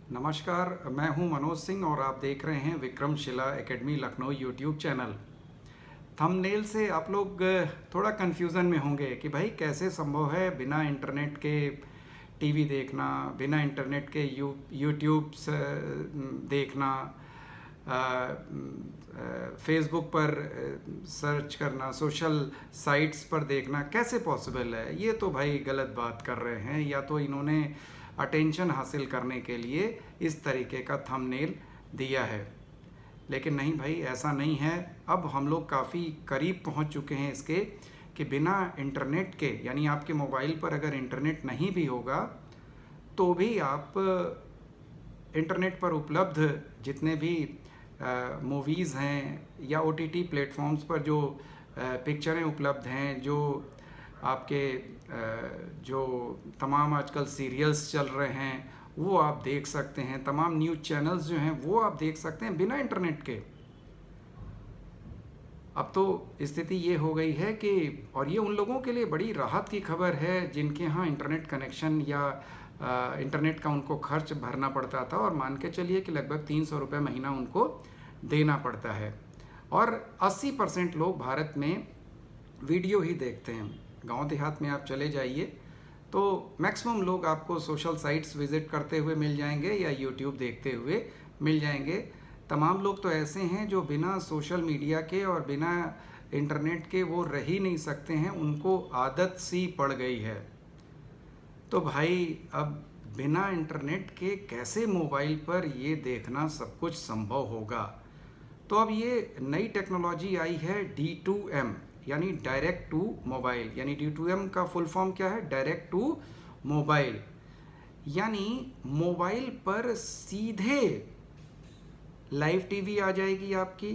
नमस्कार, मैं हूं मनोज सिंह और आप देख रहे हैं Vikramshila academy Lucknow YouTube channel. Thumbnail से आप लोग थोड़ा कन्फ्यूज़न में होंगे कि भाई कैसे संभव है बिना इंटरनेट के टीवी देखना, बिना इंटरनेट के यूट्यूब देखना, फेसबुक पर सर्च करना, सोशल साइट्स पर देखना कैसे पॉसिबल है। ये तो भाई गलत बात कर रहे हैं, या तो इन्होंने अटेंशन हासिल करने के लिए इस तरीके का थंबनेल दिया है। लेकिन नहीं भाई, ऐसा नहीं है। अब हम लोग काफ़ी करीब पहुंच चुके हैं इसके कि बिना इंटरनेट के, यानी आपके मोबाइल पर अगर इंटरनेट नहीं भी होगा तो भी आप इंटरनेट पर उपलब्ध जितने भी मूवीज़ हैं या ओटीटी प्लेटफॉर्म्स पर जो पिक्चरें उपलब्ध हैं, जो आपके जो तमाम आजकल सीरियल्स चल रहे हैं वो आप देख सकते हैं, तमाम न्यूज़ चैनल्स जो हैं वो आप देख सकते हैं बिना इंटरनेट के। अब तो स्थिति ये हो गई है कि, और ये उन लोगों के लिए बड़ी राहत की खबर है जिनके यहाँ इंटरनेट कनेक्शन या इंटरनेट का उनको खर्च भरना पड़ता था, और मान के चलिए कि लगभग 300 रुपये महीना उनको देना पड़ता है। और 80% लोग भारत में वीडियो ही देखते हैं। गांव देहात में आप चले जाइए तो मैक्सिमम लोग आपको सोशल साइट्स विज़िट करते हुए मिल जाएंगे या यूट्यूब देखते हुए मिल जाएंगे। तमाम लोग तो ऐसे हैं जो बिना सोशल मीडिया के और बिना इंटरनेट के वो रह ही नहीं सकते हैं, उनको आदत सी पड़ गई है। तो भाई अब बिना इंटरनेट के कैसे मोबाइल पर ये देखना सब कुछ संभव होगा। तो अब ये नई टेक्नोलॉजी आई है D2M, यानी डायरेक्ट टू मोबाइल। यानी D2M का फुल फॉर्म क्या है? Direct to mobile. यानी मोबाइल पर सीधे लाइव टीवी आ जाएगी आपकी।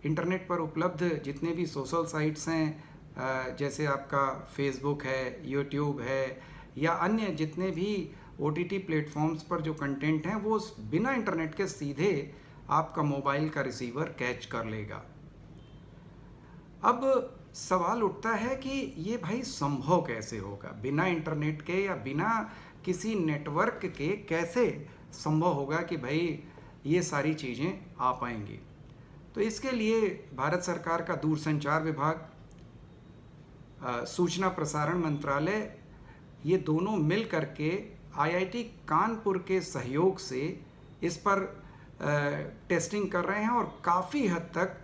इंटरनेट पर उपलब्ध जितने भी सोशल साइट्स हैं, जैसे आपका फेसबुक है, यूट्यूब है, या अन्य जितने भी ओटीटी प्लेटफॉर्म्स पर जो कंटेंट हैं वो बिना इंटरनेट के सीधे आपका मोबाइल का रिसीवर कैच कर लेगा। अब सवाल उठता है कि ये भाई संभव कैसे होगा? बिना इंटरनेट के या बिना किसी नेटवर्क के कैसे संभव होगा कि भाई ये सारी चीज़ें आ पाएंगी? तो इसके लिए भारत सरकार का दूरसंचार विभाग, सूचना प्रसारण मंत्रालय, ये दोनों मिल करके आईआईटी कानपुर के सहयोग से इस पर टेस्टिंग कर रहे हैं और काफ़ी हद तक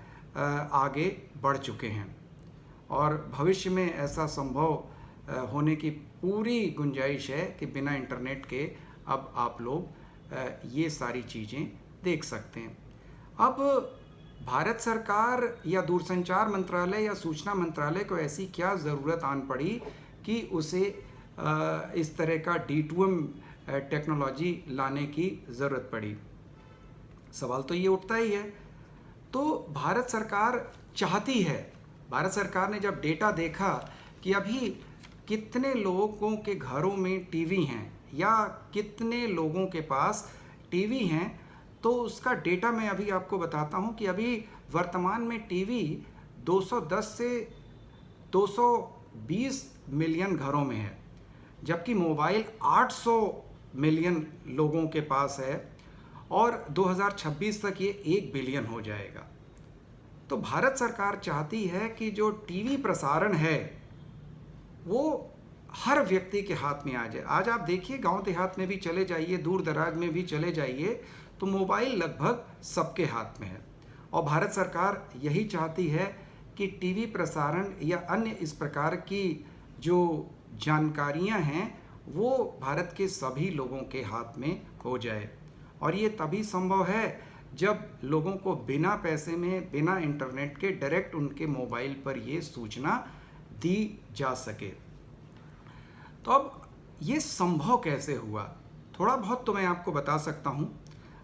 आगे बढ़ चुके हैं। और भविष्य में ऐसा संभव होने की पूरी गुंजाइश है कि बिना इंटरनेट के अब आप लोग ये सारी चीज़ें देख सकते हैं। अब भारत सरकार या दूरसंचार मंत्रालय या सूचना मंत्रालय को ऐसी क्या ज़रूरत आन पड़ी कि उसे इस तरह का D2M टेक्नोलॉजी लाने की ज़रूरत पड़ी? सवाल तो ये उठता ही है। तो भारत सरकार चाहती है, भारत सरकार ने जब डेटा देखा कि अभी कितने लोगों के घरों में टीवी हैं या कितने लोगों के पास टीवी हैं, तो उसका डेटा मैं अभी आपको बताता हूं कि अभी वर्तमान में टीवी 210 से 220 मिलियन घरों में है, जबकि मोबाइल 800 मिलियन लोगों के पास है, और 2026 तक ये 1 बिलियन हो जाएगा। तो भारत सरकार चाहती है कि जो टीवी प्रसारण है वो हर व्यक्ति के हाथ में आ जाए। आज आप देखिए, गांव देहात में भी चले जाइए, दूर दराज में भी चले जाइए, तो मोबाइल लगभग सबके हाथ में है। और भारत सरकार यही चाहती है कि टीवी प्रसारण या अन्य इस प्रकार की जो जानकारियां हैं वो भारत के सभी लोगों के हाथ में हो जाए। और ये तभी संभव है जब लोगों को बिना पैसे में, बिना इंटरनेट के डायरेक्ट उनके मोबाइल पर ये सूचना दी जा सके। तो अब ये संभव कैसे हुआ? थोड़ा बहुत तो मैं आपको बता सकता हूँ,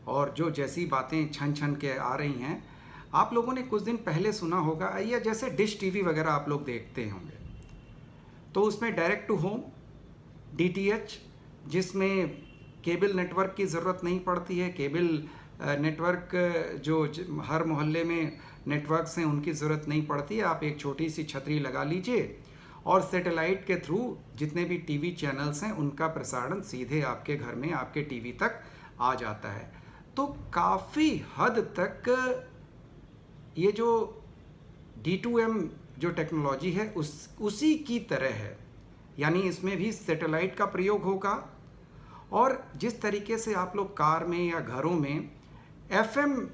और जो जैसी बातें छन छन के आ रही हैं, आप लोगों ने कुछ दिन पहले सुना होगा, या जैसे डिश टीवी वगैरह आप लोग देखते होंगे, तो उसमें डायरेक्ट टू होम DTH, जिसमें केबल नेटवर्क की ज़रूरत नहीं पड़ती है। केबल नेटवर्क जो हर मोहल्ले में नेटवर्क्स हैं उनकी ज़रूरत नहीं पड़ती है। आप एक छोटी सी छतरी लगा लीजिए और सैटेलाइट के थ्रू जितने भी टीवी चैनल्स हैं उनका प्रसारण सीधे आपके घर में, आपके टीवी तक आ जाता है। तो काफ़ी हद तक ये जो D2M जो टेक्नोलॉजी है उसी की तरह है, यानी इसमें भी सैटेलाइट का प्रयोग होगा। और जिस तरीके से आप लोग कार में या घरों में FM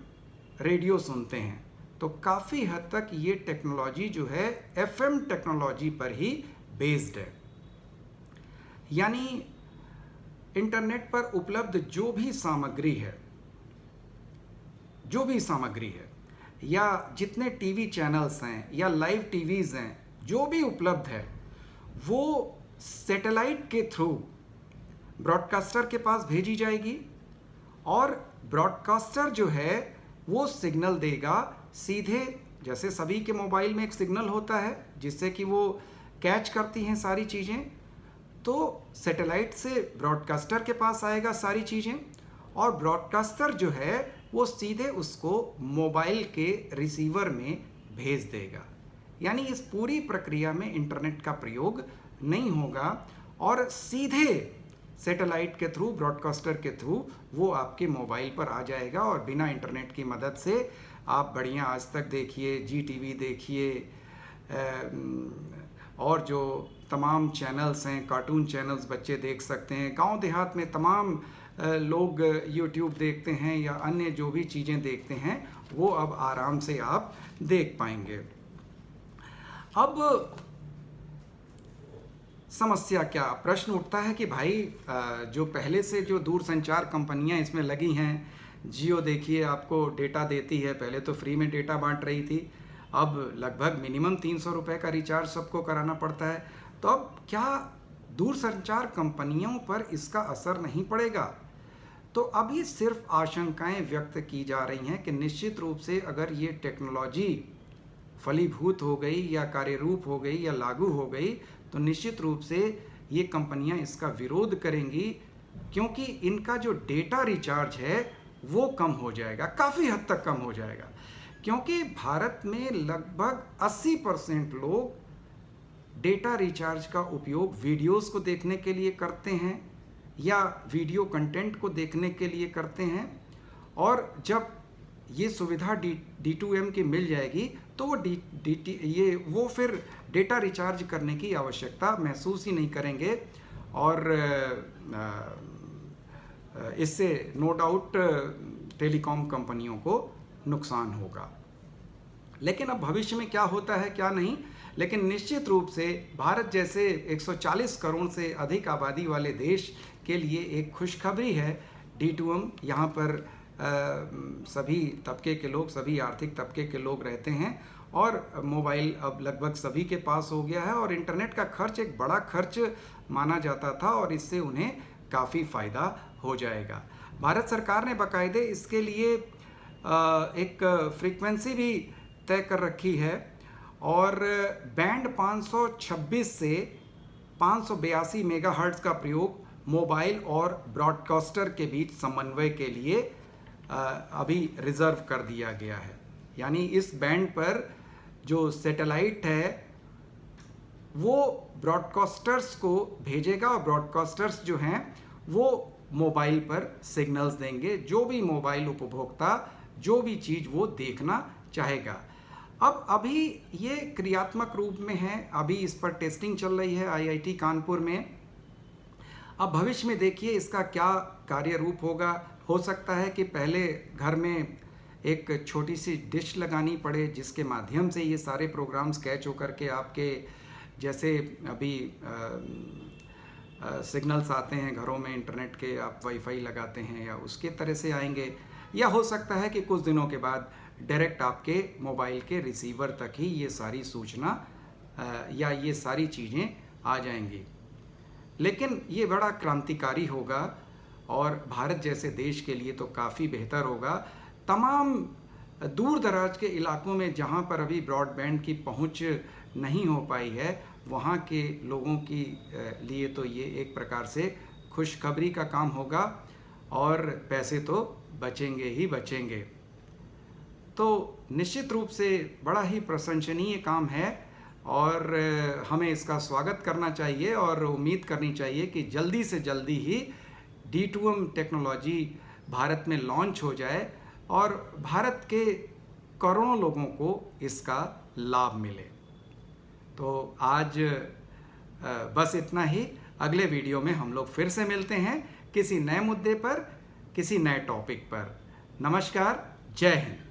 रेडियो सुनते हैं, तो काफ़ी हद तक ये टेक्नोलॉजी जो है FM टेक्नोलॉजी पर ही बेस्ड है। यानी इंटरनेट पर उपलब्ध जो भी सामग्री है या जितने टीवी चैनल्स हैं या लाइव टीवीज़ हैं, जो भी उपलब्ध है वो सैटेलाइट के थ्रू ब्रॉडकास्टर के पास भेजी जाएगी और ब्रॉडकास्टर जो है वो सिग्नल देगा सीधे, जैसे सभी के मोबाइल में एक सिग्नल होता है जिससे कि वो कैच करती हैं सारी चीज़ें, तो सैटेलाइट से ब्रॉडकास्टर के पास आएगा सारी चीज़ें और ब्रॉडकास्टर जो है वो सीधे उसको मोबाइल के रिसीवर में भेज देगा। यानी इस पूरी प्रक्रिया में इंटरनेट का प्रयोग नहीं होगा और सीधे सैटेलाइट के थ्रू, ब्रॉडकास्टर के थ्रू वो आपके मोबाइल पर आ जाएगा और बिना इंटरनेट की मदद से आप बढ़िया आज तक देखिए, GTV देखिए और जो तमाम चैनल्स हैं, कार्टून चैनल्स बच्चे देख सकते हैं। गांव देहात में तमाम लोग YouTube देखते हैं या अन्य जो भी चीज़ें देखते हैं वो अब आराम से आप देख पाएंगे। अब समस्या क्या, प्रश्न उठता है कि भाई जो पहले से जो दूरसंचार कंपनियां इसमें लगी हैं, जियो देखिए आपको डेटा देती है, पहले तो फ्री में डेटा बांट रही थी, अब लगभग मिनिमम 300 रुपये का रिचार्ज सबको कराना पड़ता है। तो अब क्या दूरसंचार कंपनियों पर इसका असर नहीं पड़ेगा? तो अभी सिर्फ आशंकाएं व्यक्त की जा रही हैं कि निश्चित रूप से अगर ये टेक्नोलॉजी फलीभूत हो गई या कार्यरूप हो गई या लागू हो गई तो निश्चित रूप से ये कंपनियां इसका विरोध करेंगी, क्योंकि इनका जो डेटा रिचार्ज है वो कम हो जाएगा, काफ़ी हद तक कम हो जाएगा। क्योंकि भारत में लगभग 80% लोग डेटा रिचार्ज का उपयोग वीडियोस को देखने के लिए करते हैं या वीडियो कंटेंट को देखने के लिए करते हैं, और जब ये सुविधा D2M की मिल जाएगी तो वो फिर डेटा रिचार्ज करने की आवश्यकता महसूस ही नहीं करेंगे और इससे नो डाउट टेलीकॉम कंपनियों को नुकसान होगा। लेकिन अब भविष्य में क्या होता है क्या नहीं, लेकिन निश्चित रूप से भारत जैसे 140 करोड़ से अधिक आबादी वाले देश के लिए एक खुशखबरी है D2M। यहाँ पर सभी तबके के लोग, सभी आर्थिक तबके के लोग रहते हैं और मोबाइल अब लगभग सभी के पास हो गया है और इंटरनेट का खर्च एक बड़ा खर्च माना जाता था और इससे उन्हें काफ़ी फ़ायदा हो जाएगा। भारत सरकार ने बाकायदे इसके लिए एक फ्रीक्वेंसी भी तय कर रखी है और बैंड 526 से 582 मेगाहर्ट्ज का प्रयोग मोबाइल और ब्रॉडकास्टर के बीच समन्वय के लिए अभी रिजर्व कर दिया गया है। यानी इस बैंड पर जो सैटेलाइट है वो ब्रॉडकास्टर्स को भेजेगा और ब्रॉडकास्टर्स जो हैं वो मोबाइल पर सिग्नल्स देंगे, जो भी मोबाइल उपभोक्ता जो भी चीज़ वो देखना चाहेगा। अब अभी ये क्रियात्मक रूप में है, अभी इस पर टेस्टिंग चल रही है IIT कानपुर में। अब भविष्य में देखिए इसका क्या कार्य रूप होगा। हो सकता है कि पहले घर में एक छोटी सी डिश लगानी पड़े जिसके माध्यम से ये सारे प्रोग्राम्स कैच होकर के आपके जैसे अभी सिग्नल्स आते हैं घरों में इंटरनेट के, आप वाईफाई लगाते हैं या उसके तरह से आएंगे, या हो सकता है कि कुछ दिनों के बाद डायरेक्ट आपके मोबाइल के रिसीवर तक ही ये सारी सूचना या ये सारी चीज़ें आ जाएंगी। लेकिन ये बड़ा क्रांतिकारी होगा और भारत जैसे देश के लिए तो काफ़ी बेहतर होगा। तमाम दूर दराज के इलाकों में जहाँ पर अभी ब्रॉडबैंड की पहुँच नहीं हो पाई है, वहाँ के लोगों की लिए तो ये एक प्रकार से खुशखबरी का काम होगा और पैसे तो बचेंगे ही बचेंगे। तो निश्चित रूप से बड़ा ही प्रशंसनीय काम है और हमें इसका स्वागत करना चाहिए और उम्मीद करनी चाहिए कि जल्दी से जल्दी ही D2M टेक्नोलॉजी भारत में लॉन्च हो जाए और भारत के करोड़ों लोगों को इसका लाभ मिले। तो आज बस इतना ही। अगले वीडियो में हम लोग फिर से मिलते हैं किसी नए मुद्दे पर, किसी नए टॉपिक पर। नमस्कार, जय हिंद।